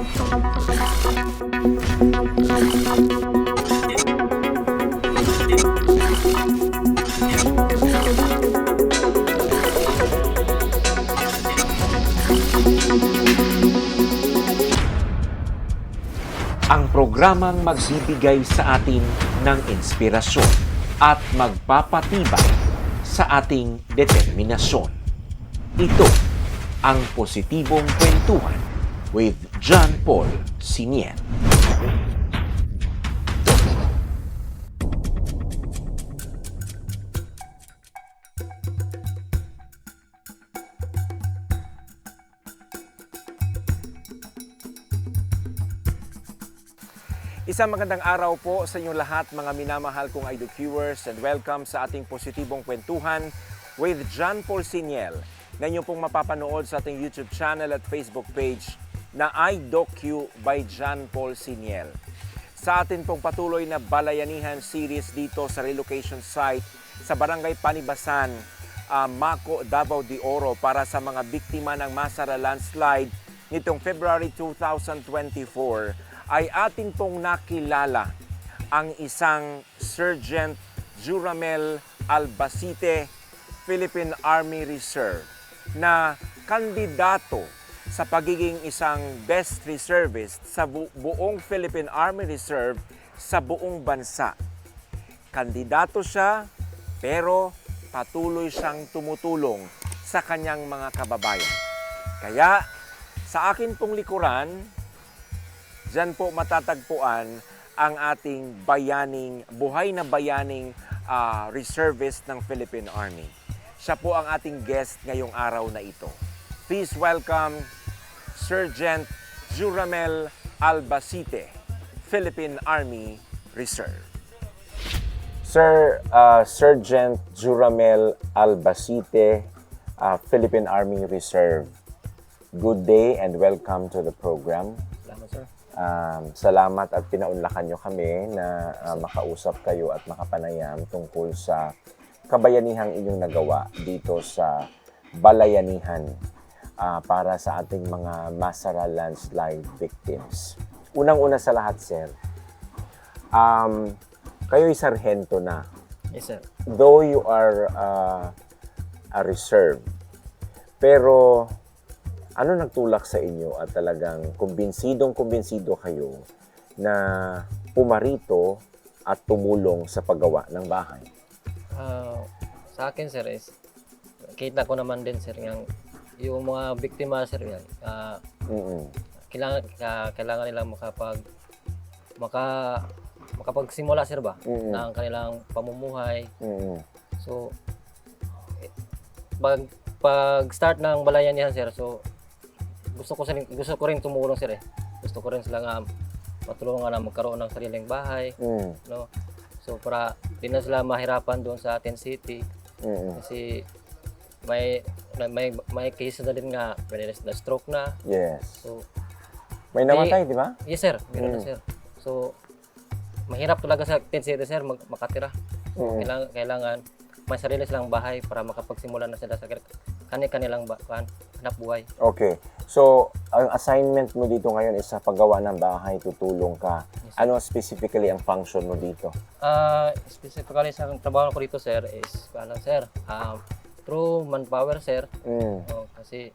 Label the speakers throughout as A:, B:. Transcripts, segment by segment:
A: Ang programang magbibigay sa atin ng inspirasyon at magpapatibay sa ating determinasyon. Ito ang Positibong Kwentuhan with John Paul Siniel. Isang magandang araw po sa inyong lahat mga minamahal kong idol viewers and welcome sa ating Positibong Kwentuhan with John Paul Siniel na inyong pong mapapanood sa ating YouTube channel at Facebook page na iDocu by John Paul Siniel. Sa atin pong patuloy na balayanihan series dito sa relocation site sa Barangay Panibasan, Maco, Davao de Oro para sa mga biktima ng Masara landslide nitong February 2024 ay atin pong nakilala ang isang Sergeant Juramel Albacete, Philippine Army Reserve, na kandidato sa pagiging isang best reservist sa buong Philippine Army Reserve sa buong bansa. Kandidato siya, pero patuloy siyang tumutulong sa kanyang mga kababayan. Kaya, sa akin pong likuran, diyan po matatagpuan ang ating buhay na bayaning reservist ng Philippine Army. Siya po ang ating guest ngayong araw na ito. Please welcome Sergeant Juramel Albacete, Philippine Army Reserve. Sir, Sergeant Juramel Albacete, Philippine Army Reserve. Good day and welcome to the program.
B: Salamat, sir.
A: Salamat at pinaunlakan nyo kami na makausap kayo at makapanayam tungkol sa kabayanihang inyong nagawa dito sa balayanihan para sa ating mga Masara landslide victims. Unang-una sa lahat, sir, kayo'y sarhento na.
B: Yes, sir.
A: Though you are a reserve, pero ano nagtulak sa inyo at talagang kumbinsidong-kumbinsido kayo na pumarito at tumulong sa paggawa ng bahay?
B: Sa akin, sir, is kita ko naman din, sir, yung mga biktima, sir, yan. Kailangan nilang makapagsimula, sir, ba? Ng kanilang pamumuhay. So, pag start ng balayanihan, sir, so gusto ko rin tumulong, sir, eh. Gusto ko rin sila nga matulungan na magkaroon ng sariling bahay, no? So para di na sila mahirapan doon sa ating city. Kasi may case na din nga na stroke na.
A: Yes.
B: So
A: may namatay, di ba?
B: Yes, sir. Meron na, sir. So mahirap talaga sa ating city, sir, makatira. Kailangan may sarili silang bahay para makapagsimula na sila sa kanilang hanap buhay.
A: Okay. So, ang assignment mo dito ngayon is sa paggawa ng bahay, tutulong ka. Yes, ano specifically ang function mo dito?
B: Specifically sa trabaho ko dito, sir, is through manpower, sir. Kasi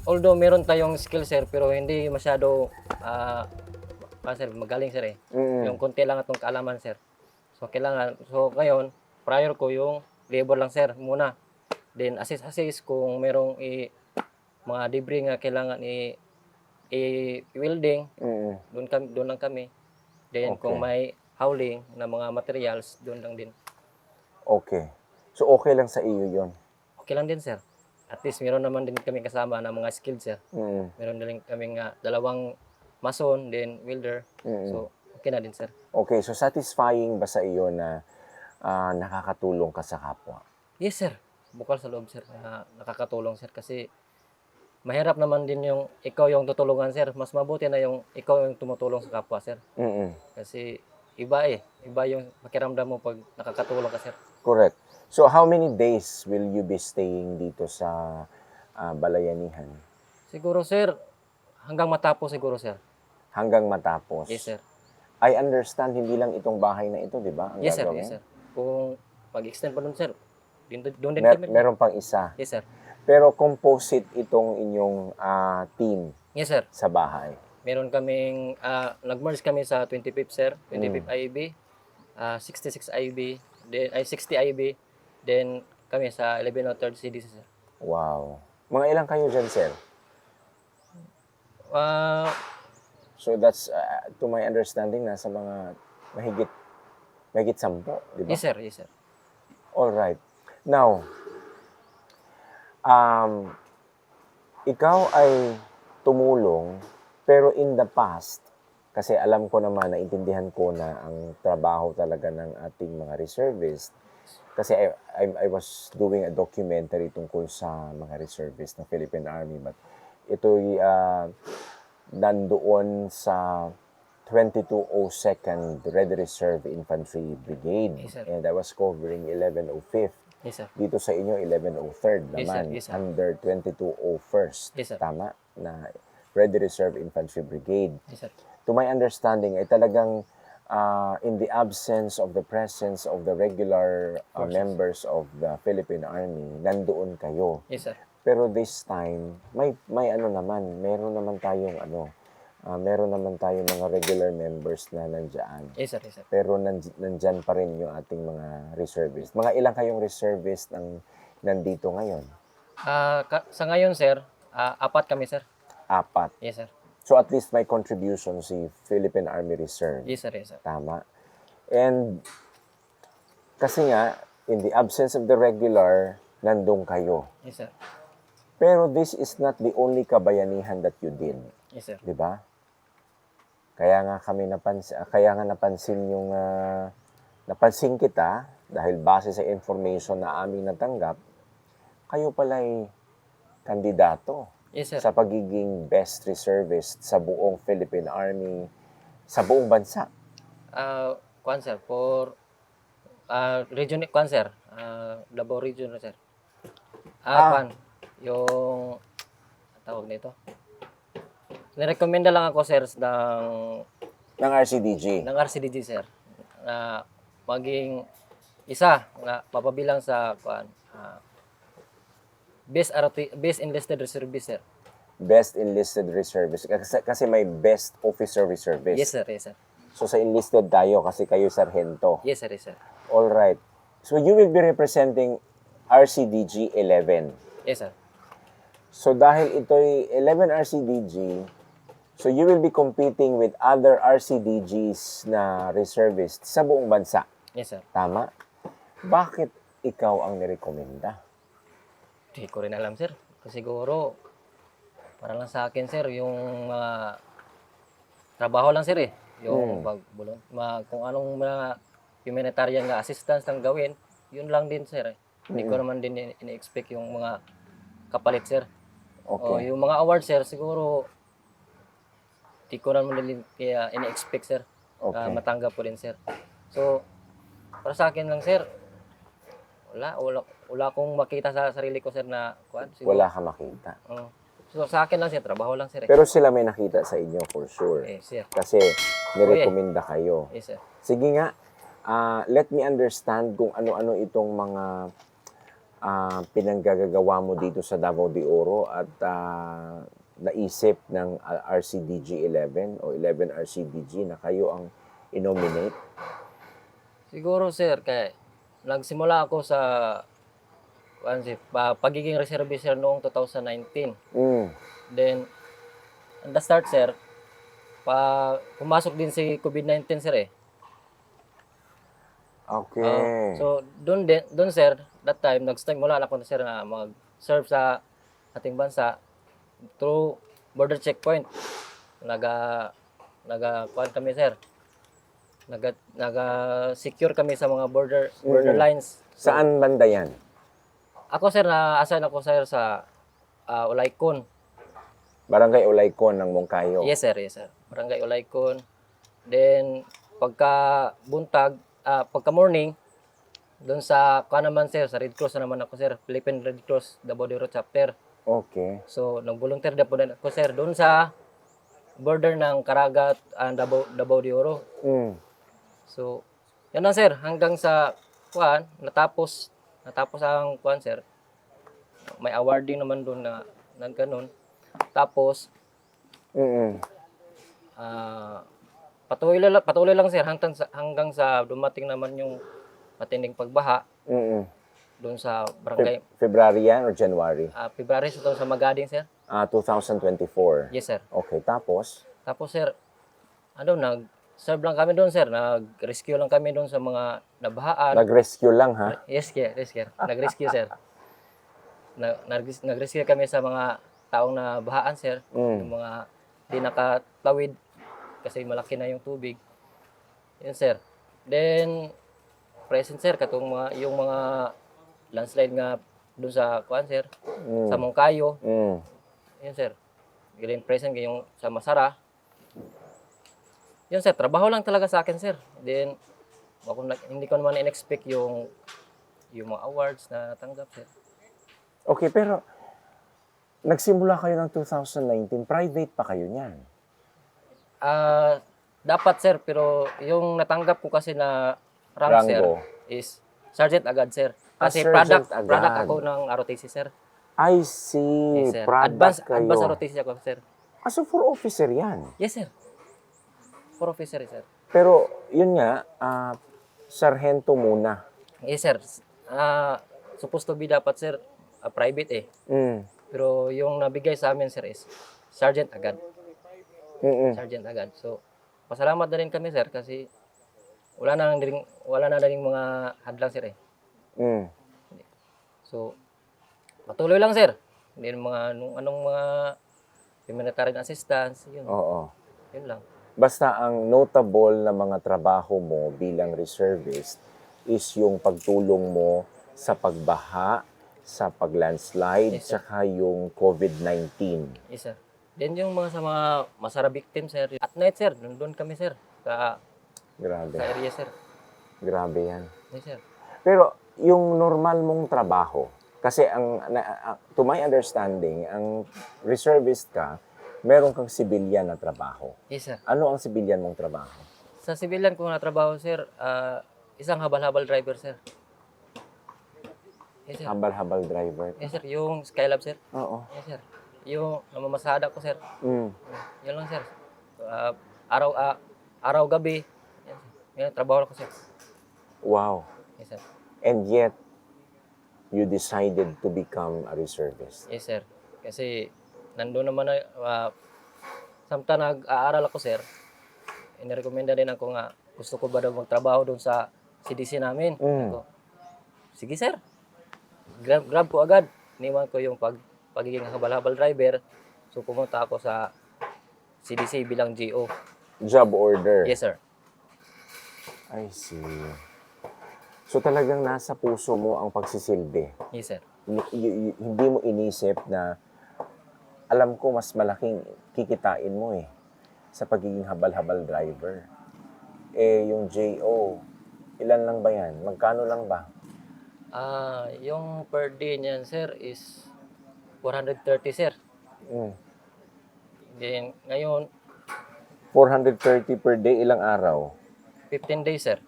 B: although meron tayong skill, sir, pero hindi masyado sir, magaling, sir, eh. Yung konti lang atong kaalaman, sir. So ngayon prior ko yung labor lang, sir, muna. Then assist kung merong mga debris nga kailangan i-welding, doon lang kami. Then kung may hauling na mga materials, doon lang din.
A: Okay. So okay lang sa iyo yon?
B: Okay lang din, sir. At least meron naman din kami kasama na mga skilled, sir. Meron din kami nga dalawang mason, then welder. So okay na din, sir.
A: Okay. So satisfying ba sa iyo na nakakatulong ka sa kapwa?
B: Yes, sir. Bukal sa loob, sir, na nakakatulong, sir, kasi mahirap naman din yung ikaw yung tutulungan, sir. Mas mabuti na yung ikaw yung tumutulong sa kapwa, sir. Kasi iba yung pakiramdam mo pag nakakatulong ka, sir.
A: Correct. So how many days will you be staying dito sa balayanihan?
B: Siguro, sir, hanggang matapos siguro, sir.
A: Hanggang matapos.
B: Yes, sir.
A: I understand, hindi lang itong bahay na ito, di ba? Ang
B: Yes, sir.
A: gagawin?
B: Yes, sir. Kung mag-extend pa dun, sir, doon din
A: Mer-
B: kami.
A: meron pang isa.
B: Yes, sir.
A: Pero composite itong inyong team
B: Yes, sir.
A: sa bahay.
B: Meron kaming, nag-merge kami sa 25th, sir. 25th IB, 66 IB, then, 60 IB, then kami sa 1103rd CDC, sir.
A: Wow. Mga ilang kayo dyan, sir?
B: Ah,
A: So that's, to my understanding, nasa mga mahigit 10, di ba?
B: yes, sir. Yes, sir.
A: All right. Now, ikaw ay tumulong, pero in the past, kasi alam ko naman, naintindihan ko na ang trabaho talaga ng ating mga reservists, kasi I was doing a documentary tungkol sa mga reservists ng Philippine Army, but ito'y nandoon sa 2202nd Red Reserve Infantry Brigade,
B: Yes, sir.
A: and I was covering 1105th.
B: Yes, sir.
A: Dito sa inyo, 1103rd
B: Yes, sir.
A: naman,
B: Yes, sir.
A: under 2201st.
B: Yes, sir.
A: Tama? Na Red Reserve Infantry Brigade.
B: Yes, sir.
A: To my understanding, ay talagang in the absence of the presence of the regular members of the Philippine Army, nandoon kayo.
B: Yes, sir.
A: Pero this time, may ano naman, meron naman tayong mga regular members na nandiyan.
B: Yes, sir. Yes, sir.
A: Pero nandyan pa rin yung ating mga reservists. Mga ilang kayong reservists ang nandito ngayon?
B: Sa ngayon, sir, 4 kami, sir.
A: 4.
B: Yes, sir.
A: So at least may contribution si Philippine Army Reserve.
B: Yes, sir. Yes, sir.
A: Tama. And kasi nga, in the absence of the regular, nandun kayo.
B: Yes, sir.
A: Pero this is not the only kabayanihan that you did.
B: Yes, sir.
A: Di ba? Kaya nga napansin kita dahil base sa information na aming natanggap, kayo pala'y kandidato
B: Yes, sir.
A: sa pagiging best reservist sa buong Philippine Army, sa buong bansa.
B: Kwan, sir, for region, kwan, sir, Davao region, sir. Kwan, yung, tawag nito. Nirekomenda lang ako, sir,
A: Ng RCDG.
B: ng RCDG, sir, na maging isa na papabilang sa kwan, best enlisted reservist, sir.
A: Best enlisted reservist. Kasi may best officer reservist.
B: Yes, sir. Yes, sir.
A: So sa enlisted tayo kasi kayo sarhento.
B: Yes, sir. Yes, sir.
A: All right. So you will be representing RCDG 11.
B: Yes, sir.
A: So dahil ito'y 11 RCDG, so you will be competing with other RCDGs na reservists sa buong bansa.
B: Yes, sir.
A: Tama? Bakit ikaw ang nirekomenda?
B: Hindi ko rin alam, sir. Kasi siguro, para lang sa akin, sir, yung mga trabaho lang, sir, eh. Yung pagbulon. Kung anong mga humanitarian na assistance lang gawin, yun lang din, sir. Hindi ko naman din ini-expect yung mga kapalit, sir.
A: Okay.
B: Yung mga awards, sir, siguro, hindi ko naman din kaya ini-expect, sir.
A: Okay.
B: Matanggap ko din, sir. So, para sa akin lang, sir, wala akong makita sa sarili ko, sir, na kuan.
A: Wala ka makita.
B: So, sa akin lang, sir, trabaho lang, sir.
A: Pero sila may nakita sa inyo for sure.
B: Sir.
A: Kasi nirekomenda kayo.
B: Yes, sir.
A: Sige nga, let me understand kung ano-ano itong mga pinanggagawa mo dito sa Davao de Oro at naisip ng RCDG 11 o 11 RCDG na kayo ang inominate.
B: Siguro, sir, kaya nagsimula ako sa pagiging reservist, sir, noong 2019. Then, at the start, sir, pumasok din si COVID-19, sir, eh.
A: Okay.
B: So, doon, sir, that time, nagsimula na ako, sir, na mag-serve sa ating bansa through border checkpoint. Kuan kami, sir. Secure kami sa mga border lines. So,
A: Saan banda yan?
B: ako, sir, na-assign ako, sir, sa Ulaycon.
A: Barangay Ulaycon ng Mongkayo.
B: Yes, sir. Yes, sir. Barangay Ulaycon. Then, pagka morning, doon sa, naman, sir, sa Red Cross na naman ako, sir. Philippine Red Cross, Davao de Oro chapter.
A: Okay.
B: So, nag-volunteer na po din ako, sir, doon sa border ng Caraga at Davao de Oro.
A: Mm.
B: So, yan lang sir, hanggang sa kuan, natapos ang kuan sir. May awarding naman doon na ganun. Tapos,
A: Mm.
B: patuloy lang sir hanggang sa dumating naman yung matinding pagbaha
A: Mm.
B: doon sa barangay
A: February yan or January?
B: February sa Magading sir.
A: 2024.
B: Yes sir.
A: Okay, tapos?
B: Tapos sir, nag-serve lang kami doon sir, nag-rescue lang kami doon sa mga nabahaan.
A: Nag-rescue lang, ha?
B: Yes sir. Nag-rescue sir. Nag-rescue kami sa mga taong nabahaan sir, yung mga di nakatawid kasi malaki na yung tubig. Yun sir. Then present sir yung mga landslide nga doon sa kuan sir, sa Mongkayo. Yun sir. Giling present yung sa Masara. Yun sir, trabaho lang talaga sa akin sir. Then hindi ko naman in-expect yung mga awards na natanggap sir.
A: Okay, pero nagsimula kayo ng 2019, private pa kayo niyan.
B: Dapat sir, pero yung natanggap ko kasi na rank sir
A: Rango.
B: is Sergeant agad sir. Kasi
A: Sergeant agad.
B: product ako ng ROTC sir.
A: I see.
B: Yes, sir.
A: Product kayo.
B: Advance ROTC ako sir.
A: So for officer yan.
B: Yes sir. For officer sir.
A: Pero yun nga, sarhento muna.
B: Yes sir. Supposed to be dapat sir private eh. Pero yung nabigay sa amin sir is Sergeant agad. Sergeant agad. So pasalamat na rin kami sir kasi wala na rin mga hadlang sir eh. So patuloy lang sir. Hindi anong mga humanitarian assistance, yun.
A: Oo.
B: Yun lang.
A: Basta ang notable na mga trabaho mo bilang reservist is yung pagtulong mo sa pagbaha, sa paglandslide,
B: Yes, sir.
A: saka yung COVID-19.
B: Yes sir. Then yung sa mga Masara victim sir. At night sir, nandun kami sir. Sa
A: Grabe.
B: area sir.
A: Grabe yan.
B: Yes sir.
A: Pero yung normal mong trabaho, kasi to my understanding, ang reservist ka, meron kang civilian na trabaho.
B: Yes sir.
A: Ano ang civilian mong trabaho?
B: Sa civilian ko na trabaho sir, isang habal-habal driver sir. Yes sir.
A: Habal-habal driver.
B: Yes sir. Yung Skylab sir.
A: Oo.
B: Yes sir. Yung namamasada ko sir. Yun lang sir. Araw gabi. Yan, sir. Yan trabaho ko sir.
A: Wow.
B: Yes sir.
A: And yet, you decided to become a reservist.
B: Yes sir. Kasi nandoon naman na samtang nag-aaral ako sir, inirekomenda din ako nga gusto ko ba daw magtrabaho doon sa CDC namin. Ako, sige sir. Grab ko agad. Iniwan ko yung pagiging habal-habal driver. So pumunta ako sa CDC bilang GO.
A: Job order.
B: Yes sir.
A: I see. So talagang nasa puso mo ang pagsisilbi.
B: Yes sir.
A: Hindi mo inisip na alam ko mas malaking kikitain mo sa pagiging habal-habal driver. Yung JO, ilan lang ba yan? Magkano lang ba?
B: Yung per day niyan sir is 430 sir. Then ngayon
A: 430 per day, ilang araw?
B: 15 days sir.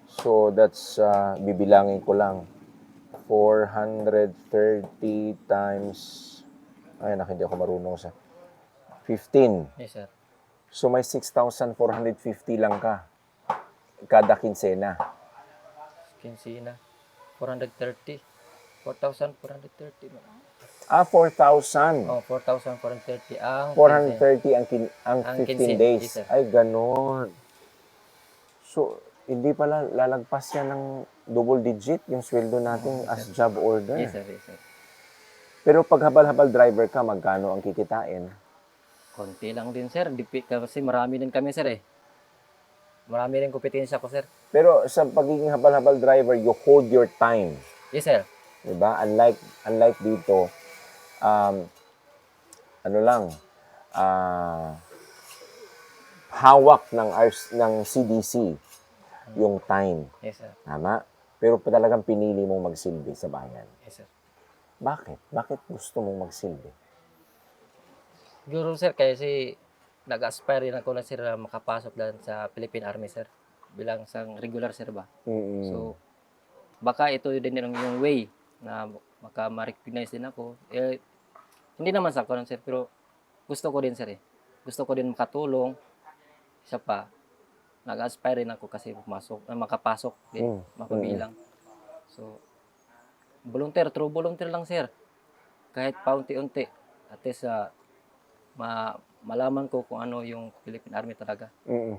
A: So that's, bibilangin ko lang, 430 times, hindi ako marunong sa 15.
B: Yes sir.
A: So may 6,450 lang ka kada kinsena.
B: Kinsina. 430. 4,430.
A: 4,000.
B: Oh, 4,430 ang
A: 430 ang
B: Ang
A: 15
B: 15,
A: days.
B: yes, sir.
A: Ay, ganon. So, hindi pala lalagpas yan ng double digit yung sweldo natin as job order.
B: Yes sir, yes sir.
A: Pero pag habal-habal driver ka, magkano ang kikitain?
B: Konti lang din sir, kasi marami din kami sir eh. Marami rin kompetensya ko sir.
A: Pero sa pagiging habal-habal driver, you hold your time.
B: Yes sir.
A: Diba? Unlike dito, hawak ng CDC yung time.
B: Yes sir.
A: Tama? Pero talagang pinili mong magsilbi sa bayan.
B: Yes sir.
A: Bakit? Bakit gusto mong magsilbi?
B: Siguro sir, kasi nag-aspire din ako na sir na makapasok lang sa Philippine Army sir. Bilang isang regular sir ba.
A: Mm.
B: So, baka ito din yung way na maka ma-recognize din ako. Eh, hindi naman sa ako sir, pero gusto ko din sir eh. Gusto ko din makatulong. Isa pa, nag-aspire rin ako kasi makapasok din, mapabilang. So, true volunteer lang sir. Kahit paunti-unti. At least, malaman ko kung ano yung Philippine Army talaga.
A: Mm.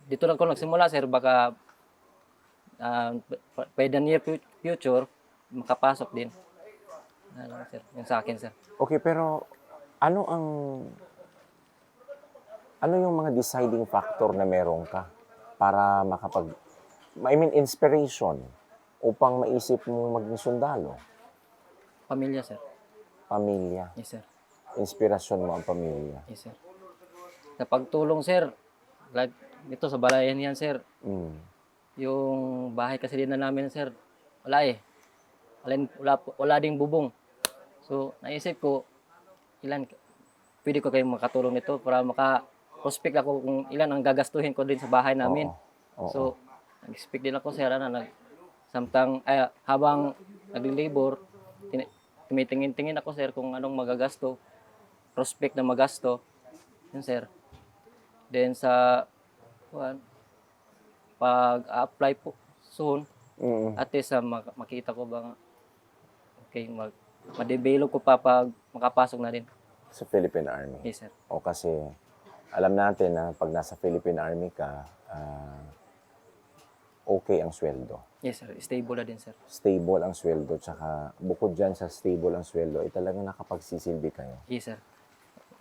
B: Dito lang ko nagsimula sir, baka by the near future, makapasok din. Ano, sir, yung sa akin sir.
A: Okay, pero ano yung mga deciding factor na meron ka para inspiration upang maisip mo maging sundalo?
B: Pamilya sir.
A: Pamilya.
B: Yes sir.
A: Inspirasyon mo ang pamilya.
B: Yes sir. Sa pagtulong sir, like dito sa balayan yan sir,
A: Mm.
B: yung bahay kasi din na namin sir, wala eh. Wala ding bubong. So, naisip ko, pwede ko kayong makatulong nito para maka-prospect ako kung ilan ang gagastuhin ko din sa bahay namin.
A: Oo.
B: So, nag-expect din ako sir na habang nagli-labor, tumitingin-tingin ako sir kung anong magagasto, prospect na magasto. Yun sir. Then pag-apply po soon,
A: Mm.
B: at least makita ko bang okay, ma-develop ko pa pag makapasok na rin.
A: Sa Philippine Army.
B: Yes sir.
A: O kasi alam natin na pag nasa Philippine Army ka, okay ang sweldo.
B: Yes sir. Stable na din sir.
A: Stable ang sweldo, tsaka bukod dyan sa stable ang sweldo, talagang nakapagsisilbi kayo.
B: Yes sir.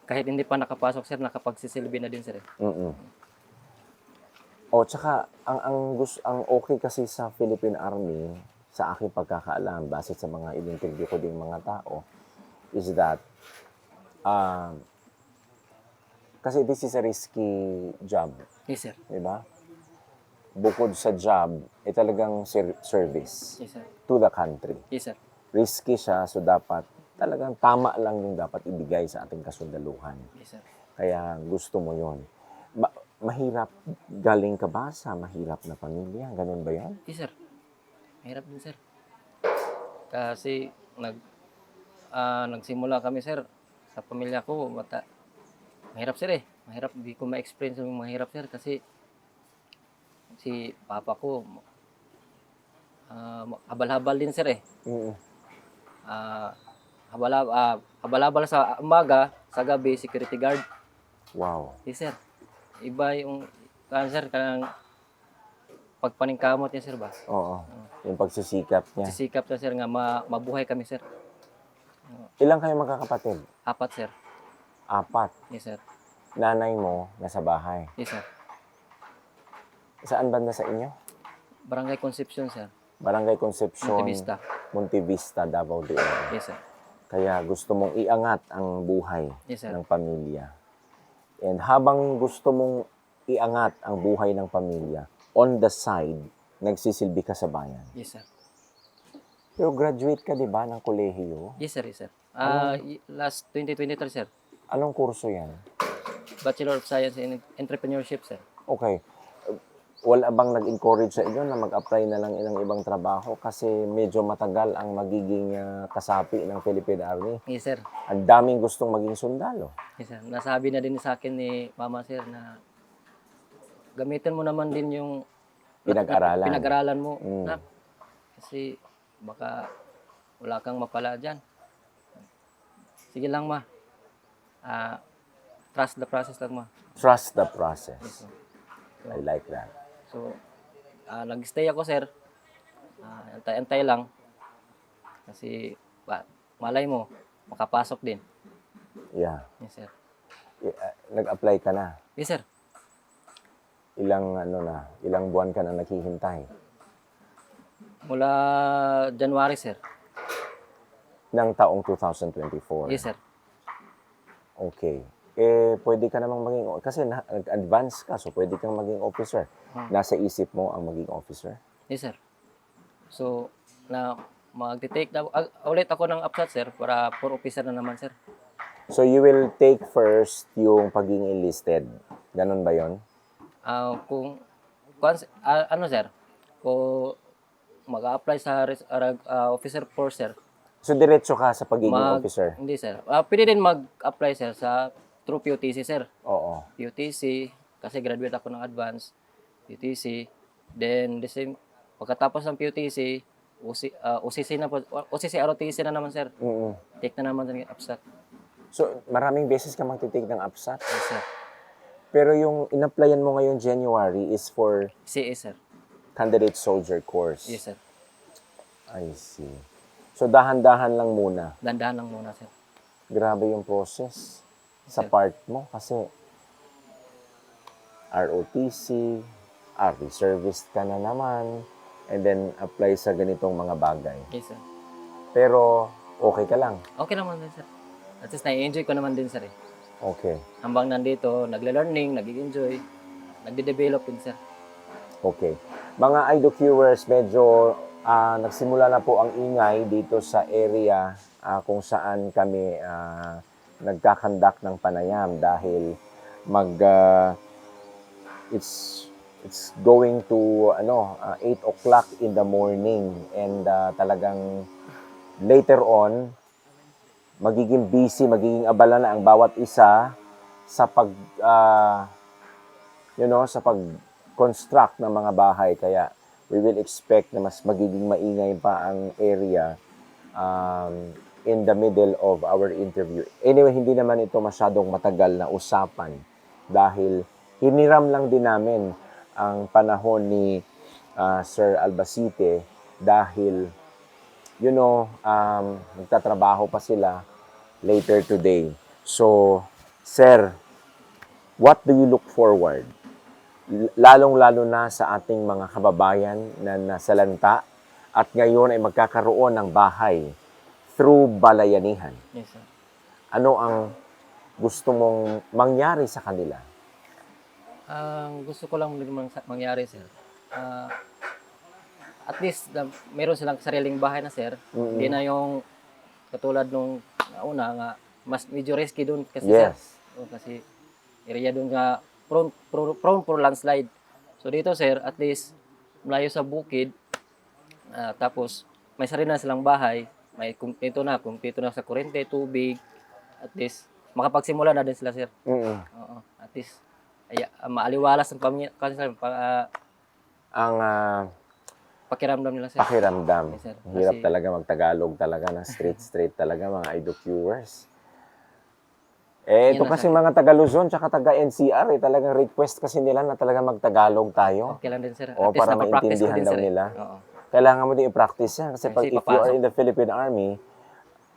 B: Kahit hindi pa nakapasok sir, nakapagsisilbi na din sir.
A: Mm. O tsaka ang okay kasi sa Philippine Army, sa aking pagkakaalam, base sa mga in-interview ko ding mga tao, is that kasi this is a risky job,
B: Yes sir.
A: di ba? Bukod sa job, talagang service
B: Yes sir.
A: to the country.
B: Yes sir.
A: Risky siya, so dapat talagang tama lang yung dapat ibigay sa ating kasundaluhan.
B: Yes sir.
A: Kaya gusto mo yon. Mahirap, galing ka ba sa mahirap na pamilya? Ganun ba yan?
B: Yes sir. Mahirap din sir. Kasi nagsimula kami sir sa pamilya ko, mahirap sir eh. Mahirap, hindi ko ma-experience yung mahirap sir kasi si papa ko habal-habal din sir eh.
A: Mm.
B: Habal-habal sa umaga, sa gabi security guard.
A: Wow.
B: Yes sir. Iba yung sir kanang pagpaningkamot niya sir ba?
A: Oo. Yung pagsisikap niya.
B: Sisikap na sir nga mabuhay kami sir.
A: Ilang kayo magkakapatid?
B: 4 sir.
A: 4.
B: Yes sir.
A: Nanay mo nasa bahay.
B: Yes sir.
A: Saan banda sa inyo?
B: Barangay Concepcion sir.
A: Barangay Concepcion,
B: Montevista.
A: Montevista, Davao del Este.
B: Yes sir.
A: Kaya gusto mong iangat ang buhay
B: Yes sir.
A: ng pamilya. And habang gusto mong iangat ang buhay ng pamilya, on the side, nagsisilbi ka sa bayan.
B: Yes sir.
A: Pero graduate ka, di ba, ng kolehiyo?
B: Yes sir. Yes sir. Last 2023 sir.
A: Anong kurso yan?
B: Bachelor of Science in Entrepreneurship sir.
A: Okay. Wala bang nag-encourage sa inyo na mag-apply na lang ng ibang trabaho kasi medyo matagal ang magiging kasapi ng Philippine Army?
B: Yes sir.
A: Ang daming gustong maging sundalo.
B: Yes sir. Nasabi na din sa akin ni mama sir na gamitin mo naman din yung pinag-aralan mo. Nak. Kasi baka wala kang mapala dyan. Sige lang ma. Trust the process lang ma.
A: Trust the process.
B: Yes, sir.
A: I like that.
B: So, nag-stay ako sir. Antay-antay lang. Kasi malay mo, makapasok din.
A: Yeah.
B: Yes sir.
A: Nag-apply ka na.
B: Yes sir.
A: Ilang buwan ka na naghihintay?
B: Mula January sir.
A: Ng taong 2024.
B: Yes sir.
A: Okay. Pwede ka namang maging, kasi nag-advance ka, so pwede kang maging officer. Nasa isip mo ang maging officer?
B: Yes sir. So, mag-take na ulit ako ng upsat sir para for officer na naman sir.
A: So you will take first yung pagiging enlisted. Ganun ba yon?
B: Ano sir, kung mag-apply sa officer force sir,
A: So diretso ka sa pagiging officer?
B: hindi sir. Pwede din mag-apply sir sa through PUTC sir.
A: Oo.
B: PUTC, kasi graduate ako ng advance, PUTC. Then, pagkatapos ng PUTC, OCC na po, OCC ROTC na naman sir.
A: Mm.
B: Take na naman ng abstract.
A: So maraming beses ka magtitake ng APSAT.
B: Yes sir.
A: Pero yung in-applyan mo ngayon January is for
B: CA sir.
A: Candidate Soldier Course.
B: Yes sir.
A: I see. So dahan-dahan lang muna.
B: Dandahan lang muna sir.
A: Grabe yung process sa part mo kasi ROTC, reservist ka na naman, and then apply sa ganitong mga bagay.
B: Yes sir.
A: Pero okay ka lang.
B: Okay naman din sir. At least na-enjoy ko naman din sir eh.
A: Okay.
B: Hambang nandito, nagle-learning, nag-enjoy, nagde-develop din sir.
A: Okay. Mga IDOCuers, medyo nagsimula na po ang ingay dito sa area kung saan kami nagkakandak ng panayam dahil it's going to 8 o'clock in the morning and talagang later on magiging busy, magiging abala na ang bawat isa sa sa pag-construct ng mga bahay. Kaya we will expect na mas magiging maingay pa ang area in the middle of our interview. Anyway, hindi naman ito masyadong matagal na usapan dahil hiniram lang din namin ang panahon ni Sir Albacete dahil nagtatrabaho pa sila later today. So, Sir, what do you look forward? Lalong-lalo na sa ating mga kababayan na nasalanta at ngayon ay magkakaroon ng bahay through balayanihan.
B: Yes sir.
A: Ano ang gusto mong mangyari sa kanila?
B: Ang gusto ko lang mangyari sir, at least meron silang sariling bahay na sir. Hindi na yung katulad nung una nga mas medyo risky doon kasi sir.
A: Yes.
B: Kasi area doon nga prone for landslide. So dito sir, at least malayo sa bukid. Tapos may sarili na silang bahay, may kumpleto na sa kuryente, tubig. At least makapagsimula na din sila sir. Oo, at least maaliwalas ang
A: Ang
B: pakiramdam nila sir.
A: pakiramdam.
B: Yes, sir.
A: Hirap
B: Kasi-
A: talaga magtagalog talaga na straight talaga mga IDOCuers. Ito
B: Yan na,
A: kasi
B: sir.
A: mga taga Luzon tsaka taga NCR talagang request kasi nila na talaga magtagalog tayo.
B: Okay lang din sir.
A: O,
B: At least
A: para
B: napapractice ko
A: maintindihan
B: din
A: daw
B: sir.
A: nila.
B: Oo.
A: Kailangan mo din i-practice yan kasi
B: Kasi
A: if you
B: papasok.
A: are in the Philippine Army,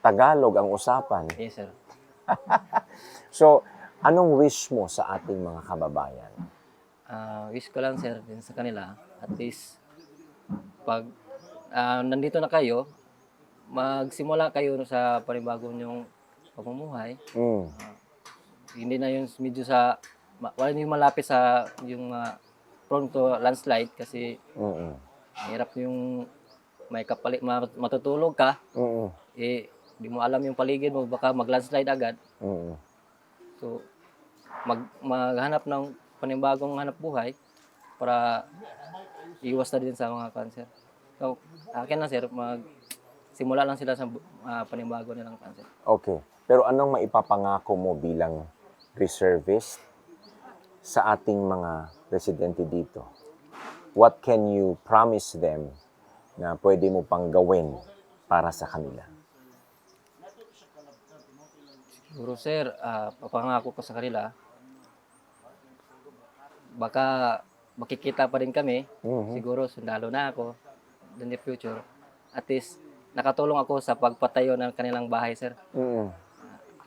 A: Tagalog ang usapan.
B: Yes sir.
A: So, anong wish mo sa ating mga kababayan?
B: Wish ko lang sir din sa kanila, at least pag nandito na kayo, magsimula kayo sa panibagong yung pamumuhay. Hindi na yung medyo wala yung malapit sa yung prone to landslide kasi mahirap yung may matutulog ka, di mo alam yung paligid mo, baka mag-landslide agad. So, maghanap ng panibagong hanap buhay para iwas na din sa mga cancer. So, akin na sir, simula lang sila sa panibago nilang cancer.
A: Okay. Pero anong maipapangako mo bilang reservist sa ating mga residente dito? What can you promise them na pwede mo pang gawin para sa kanila?
B: Siguro sir, papangako ko sa kanila, baka makikita pa rin kami, siguro sundalo na ako in the future. At least, nakatulong ako sa pagpatayo ng kanilang bahay sir.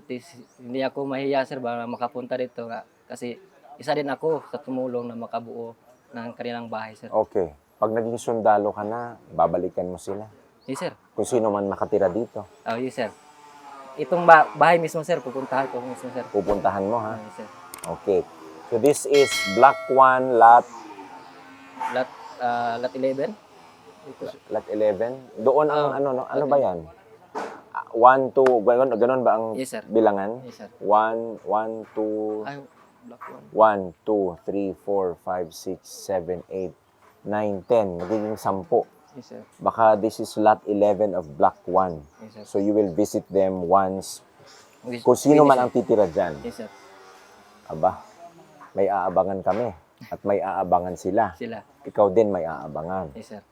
B: At least, hindi ako mahiya sir para makapunta dito kasi isa din ako sa tumulong na makabuo ng kanilang bahay sir.
A: Okay. Pag naging sundalo ka na, babalikan mo sila.
B: Yes sir.
A: Kung sino man nakatira dito,
B: Oh, yes sir. Itong bahay mismo sir, pupuntahan ko mismo sir.
A: pupuntahan mo ha.
B: Yes sir.
A: Okay. So this is Block 1, Lot
B: Lot 11.
A: Lot 11. Doon ang ano ba yan? 1, 2, ganun ba ang
B: Yes, sir.
A: bilangan?
B: Yes, sir.
A: 1, 1, 2,
B: Ay, block 1.
A: 1, 2, 3, 4, 5, 6, 7, 8, 9, 10. Magiging 10.
B: Yes, sir.
A: Baka this is lot 11 of block 1.
B: Yes, sir.
A: So you will visit them once.
B: Yes,
A: Kung sino
B: pwede,
A: man
B: sir.
A: ang titira dyan.
B: Yes, sir.
A: Aba, may aabangan kami. At may aabangan sila.
B: Sila.
A: Ikaw din may aabangan.
B: Yes, sir.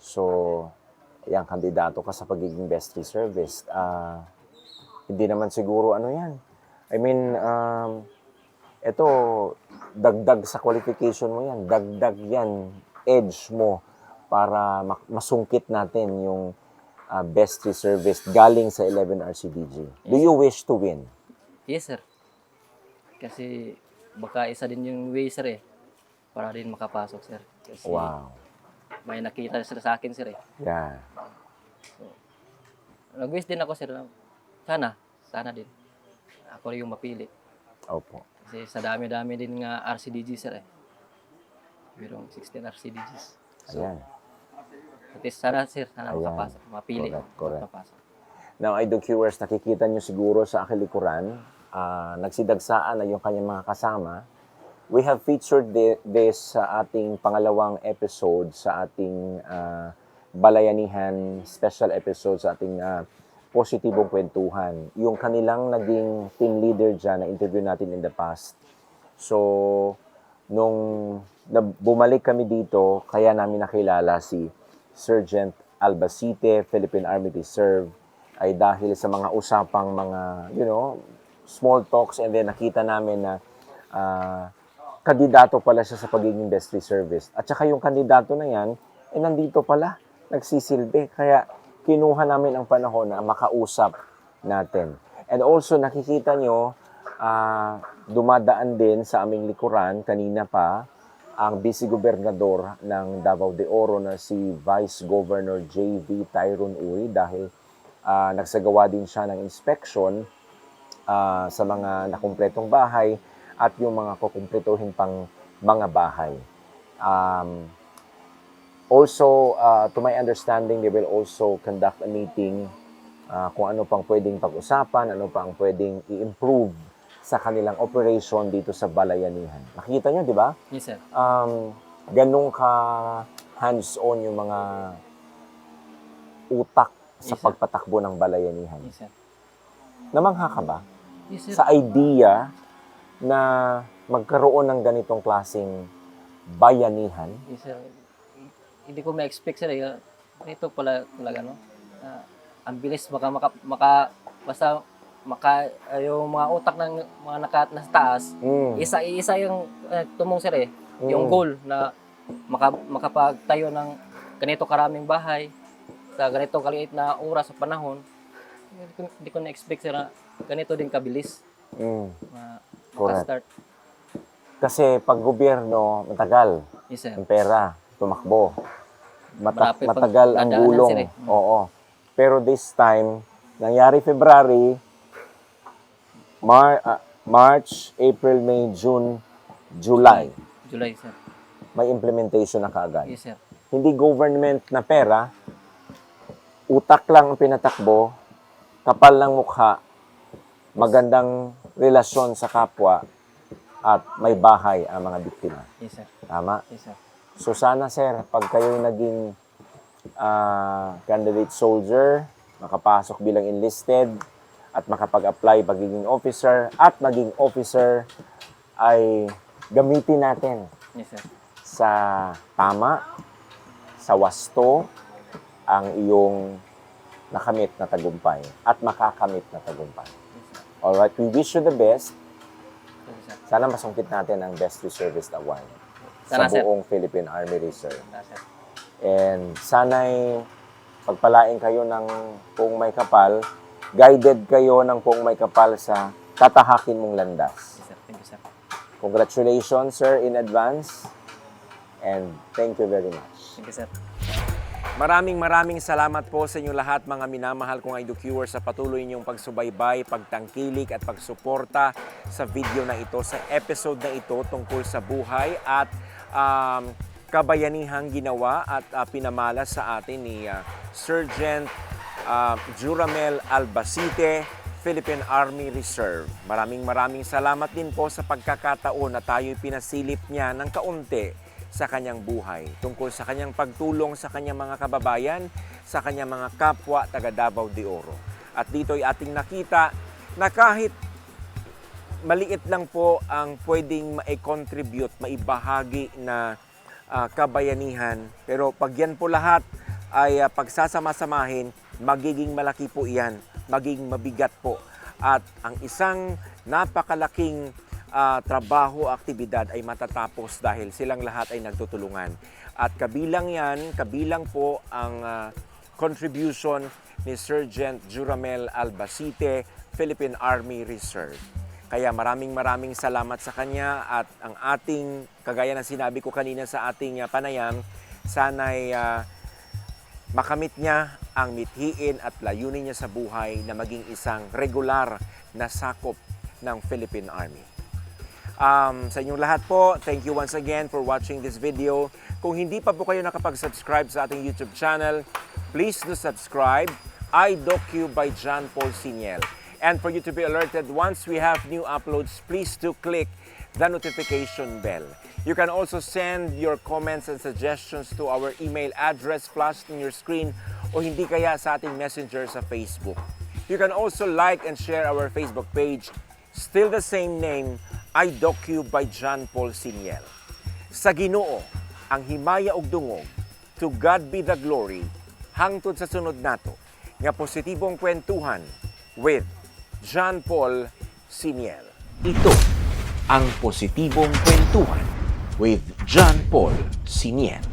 A: So, yan, kandidato ka sa pagiging best reservist. Hindi naman siguro ano yan. I mean, ito, dagdag sa qualification mo yan. Dagdag yan, edge mo para masungkit natin yung best reservist galing sa 11 RCDG. Do you wish to win?
B: Yes, sir. Kasi baka isa din yung way, sir, para din makapasok, sir. Kasi
A: Wow.
B: may nakita sila sa akin, sir,
A: Yeah.
B: Nag-wish din ako, sir, na sana din. Ako rin yung mapili.
A: Opo.
B: Kasi sa dami-dami din nga RCDG, sir, Merong 16 RCDGs.
A: Ayan.
B: At least sana, sir, sana
A: Ayan.
B: makapasok, mapili.
A: Correct.
B: Makapasok.
A: Now, idol viewers, nakikita nyo siguro sa aking likuran, nagsidagsaan na yung kanyang mga kasama. We have featured this sa ating pangalawang episode sa ating Balayanihan special episode sa ating positibong kwentuhan. Yung kanilang naging team leader dyan na interview natin in the past. So, nung bumalik kami dito, kaya namin nakilala si Sergeant Albacete, Philippine Army Reserve, ay dahil sa mga usapang mga, small talks, and then nakita namin na kandidato pala siya sa pagiging best reservist. At saka yung kandidato na yan, nandito pala, nagsisilbi. Kaya kinuha namin ang panahon na makausap natin. And also nakikita nyo, dumadaan din sa aming likuran, kanina pa, ang vice-gobernador ng Davao de Oro na si Vice Governor J.V. Tyrone Uy dahil nagsagawa din siya ng inspection sa mga nakumpletong bahay at yung mga kukumpletohin pang mga bahay. Also, to my understanding, they will also conduct a meeting kung ano pang pwedeng pag-usapan, ano pang pwedeng i-improve sa kanilang operation dito sa Balayanihan. Nakikita nyo, di ba?
B: Yes, sir.
A: Ganun ka hands-on yung mga utak sa
B: Yes, sir.
A: pagpatakbo ng Balayanihan.
B: Yes, sir.
A: Namangha ka ba
B: Yes, sir.
A: sa idea na magkaroon ng ganitong klaseng bayanihan?
B: Yes, sir. Hindi ko ma-expect, sir. Ito pala talaga, no? Ang bilis, yung mga utak ng mga nasa taas, isa yung tumong, sir, yung goal na makapagtayo ng ganito karaming bahay sa ganito kaliit na oras sa panahon. Hindi ko na-expect, sir, na ganito din kabilis.
A: Correct.
B: Start.
A: Kasi pag gobyerno, matagal.
B: Yes, sir.
A: Ang pera, tumakbo.
B: Marami pang
A: Matagal ang
B: dadaanan,
A: gulong.
B: sir,
A: Oo. Pero this time, nangyari February, March, April, May, June, July.
B: July, sir.
A: May implementation na kaagad.
B: Yes, sir.
A: Hindi government na pera, utak lang ang pinatakbo, kapal ng mukha, magandang relasyon sa kapwa, at may bahay ang mga biktima.
B: Yes, sir.
A: Tama?
B: Yes, sir.
A: So sana, sir, pag kayo'y naging candidate soldier, makapasok bilang enlisted, at makapag-apply pagiging officer, at maging officer, ay gamitin natin
B: Yes, sir.
A: sa tama, sa wasto, ang iyong nakamit na tagumpay at makakamit na tagumpay. Alright, we wish you the best.
B: Yes, sir.
A: Sana masungkit natin ang Best Reservist Award
B: Sana,
A: sa
B: sir.
A: buong Philippine Army Reserve.
B: Yes, sir.
A: And sana'y pagpalain kayo ng Puong May Kapal, guided kayo ng Puong May Kapal sa tatahakin mong landas.
B: Yes, sir. Thank you, sir.
A: Congratulations, sir, in advance. And thank you very much.
B: Thank you, sir.
A: Maraming salamat po sa inyong lahat, mga minamahal kong IDOCuers, sa patuloy niyong pagsubaybay, pagtangkilik at pagsuporta sa video na ito, sa episode na ito tungkol sa buhay at kabayanihang ginawa at pinamala sa atin ni Sergeant Juramel Albacete, Philippine Army Reserve. Maraming salamat din po sa pagkakataon na tayo'y pinasilip niya ng kaunti sa kanyang buhay tungkol sa kanyang pagtulong sa kanyang mga kababayan, sa kanyang mga kapwa taga Davao de Oro. At dito'y ating nakita na kahit maliit lang po ang pwedeng ma-contribute, maibahagi na kabayanihan, pero pag yan po lahat ay pagsasama-samahin, magiging malaki po iyan, maging mabigat po. At ang isang napakalaking trabaho, aktibidad ay matatapos dahil silang lahat ay nagtutulungan. At kabilang yan, kabilang po ang contribution ni Sergeant Juramel Albacete, Philippine Army Reserve. Kaya maraming salamat sa kanya at ang ating, kagaya ng sinabi ko kanina sa ating panayam, sana'y makamit niya ang mithiin at layunin niya sa buhay na maging isang regular na sakop ng Philippine Army. Sa inyong lahat po, thank you once again for watching this video. Kung hindi pa po kayo nakapag-subscribe sa ating YouTube channel, please do subscribe. iDocu by John Paul Siniel. And for you to be alerted once we have new uploads, please do click the notification bell. You can also send your comments and suggestions to our email address flashed on your screen o hindi kaya sa ating messenger sa Facebook. You can also like and share our Facebook page, still the same name, iDocu by John Paul Siniel. Sa Ginoo, ang himaya ug dungog, to God be the glory, hangtod sa sunod nato, nga positibong kwentuhan with John Paul Siniel. Ito ang positibong kwentuhan with John Paul Siniel.